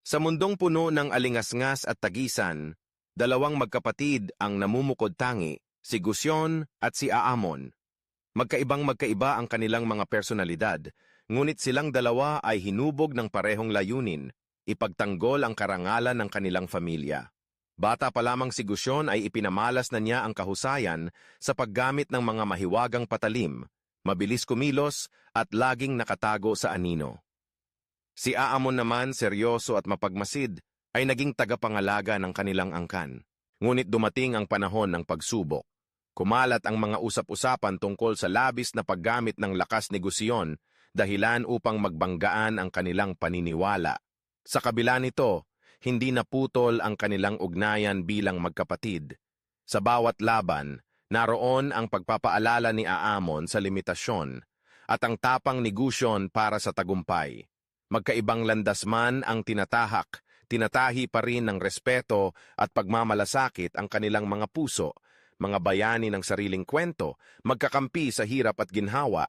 Sa mundong puno ng alingasngas at tagisan, dalawang magkapatid ang namumukod-tangi, si Gusyon at si Aamon. Magkaibang-magkaiba ang kanilang mga personalidad, ngunit silang dalawa ay hinubog ng parehong layunin, ipagtanggol ang karangalan ng kanilang pamilya. Bata pa lamang si Gusyon ay ipinamalas na niya ang kahusayan sa paggamit ng mga mahiwagang patalim, mabilis kumilos at laging nakatago sa anino. Si Aamon naman, seryoso at mapagmasid, ay naging tagapangalaga ng kanilang angkan. Ngunit dumating ang panahon ng pagsubok. Kumalat ang mga usap-usapan tungkol sa labis na paggamit ng lakas ni Gusyon, dahilan upang magbanggaan ang kanilang paniniwala. Sa kabila nito, hindi naputol ang kanilang ugnayan bilang magkapatid. Sa bawat laban, naroon ang pagpapaalala ni Aamon sa limitasyon at ang tapang ni Gusyon para sa tagumpay. Magkaibang landas man ang tinatahak, tinatahi pa rin ng respeto at pagmamalasakit ang kanilang mga puso, mga bayani ng sariling kwento, magkakampi sa hirap at ginhawa,